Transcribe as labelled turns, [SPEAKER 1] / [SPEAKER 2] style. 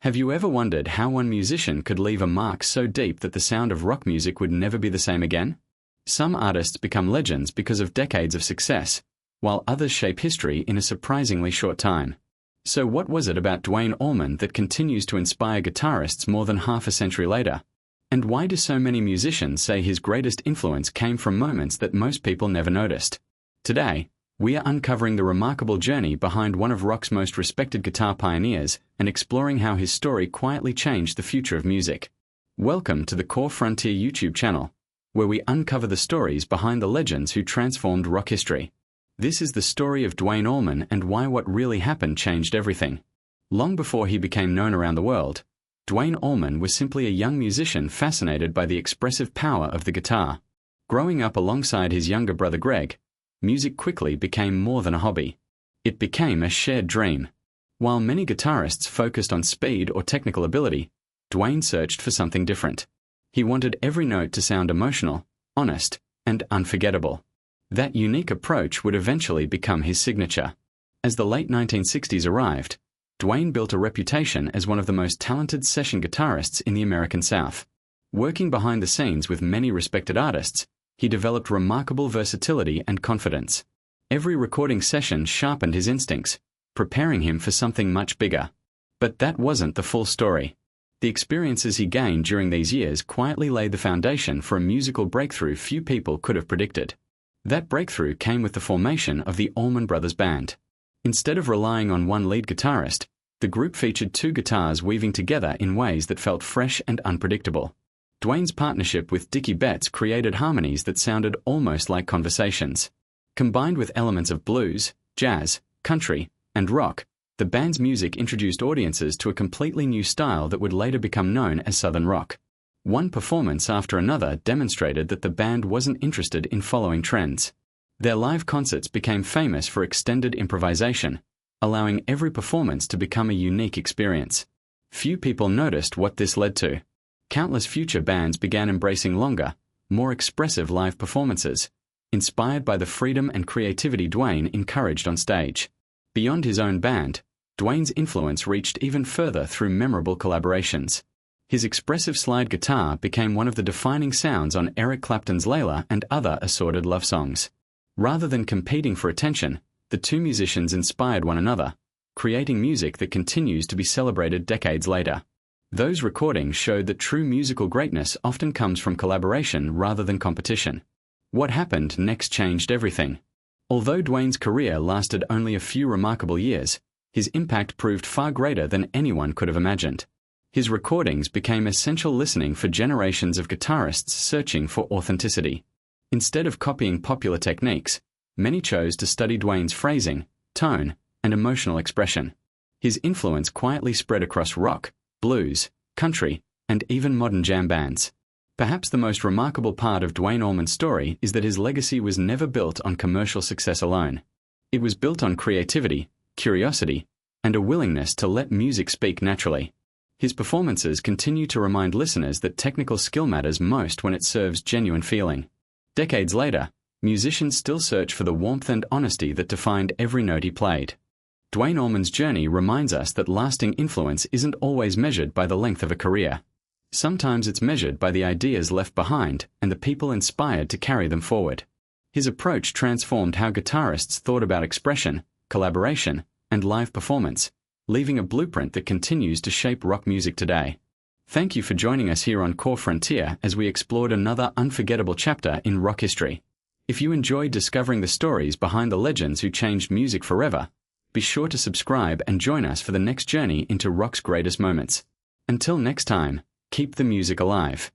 [SPEAKER 1] Have you ever wondered how one musician could leave a mark so deep that the sound of rock music would never be the same again? Some artists become legends because of decades of success, while others shape history in a surprisingly short time. So what was it about Duane Allman that continues to inspire guitarists more than half a century later? And why do so many musicians say his greatest influence came from moments that most people never noticed? Today, we are uncovering the remarkable journey behind one of rock's most respected guitar pioneers and exploring how his story quietly changed the future of music. Welcome to the Core Frontier YouTube channel, where we uncover the stories behind the legends who transformed rock history. This is the story of Duane Allman and why what really happened changed everything. Long before he became known around the world, Duane Allman was simply a young musician fascinated by the expressive power of the guitar. Growing up alongside his younger brother Greg, music quickly became more than a hobby. It became a shared dream. While many guitarists focused on speed or technical ability, Duane searched for something different. He wanted every note to sound emotional, honest, and unforgettable. That unique approach would eventually become his signature. As the late 1960s arrived, Duane built a reputation as one of the most talented session guitarists in the American South. Working behind the scenes with many respected artists, he developed remarkable versatility and confidence. Every recording session sharpened his instincts, preparing him for something much bigger. But that wasn't the full story. The experiences he gained during these years quietly laid the foundation for a musical breakthrough few people could have predicted. That breakthrough came with the formation of the Allman Brothers Band. Instead of relying on one lead guitarist, the group featured two guitars weaving together in ways that felt fresh and unpredictable. Duane's partnership with Dickie Betts created harmonies that sounded almost like conversations. Combined with elements of blues, jazz, country, and rock, the band's music introduced audiences to a completely new style that would later become known as Southern rock. One performance after another demonstrated that the band wasn't interested in following trends. Their live concerts became famous for extended improvisation, allowing every performance to become a unique experience. Few people noticed what this led to. Countless future bands began embracing longer, more expressive live performances, inspired by the freedom and creativity Duane encouraged on stage. Beyond his own band, Duane's influence reached even further through memorable collaborations. His expressive slide guitar became one of the defining sounds on Eric Clapton's Layla and other assorted love songs. Rather than competing for attention, the two musicians inspired one another, creating music that continues to be celebrated decades later. Those recordings showed that true musical greatness often comes from collaboration rather than competition. What happened next changed everything. Although Duane's career lasted only a few remarkable years, his impact proved far greater than anyone could have imagined. His recordings became essential listening for generations of guitarists searching for authenticity. Instead of copying popular techniques, many chose to study Duane's phrasing, tone, and emotional expression. His influence quietly spread across rock, blues, country, and even modern jam bands. Perhaps the most remarkable part of Duane Allman's story is that his legacy was never built on commercial success alone. It was built on creativity, curiosity, and a willingness to let music speak naturally. His performances continue to remind listeners that technical skill matters most when it serves genuine feeling. Decades later, musicians still search for the warmth and honesty that defined every note he played. Duane Allman's journey reminds us that lasting influence isn't always measured by the length of a career. Sometimes it's measured by the ideas left behind and the people inspired to carry them forward. His approach transformed how guitarists thought about expression, collaboration, and live performance, leaving a blueprint that continues to shape rock music today. Thank you for joining us here on Core Frontier as we explored another unforgettable chapter in rock history. If you enjoyed discovering the stories behind the legends who changed music forever, be sure to subscribe and join us for the next journey into rock's greatest moments. Until next time, keep the music alive.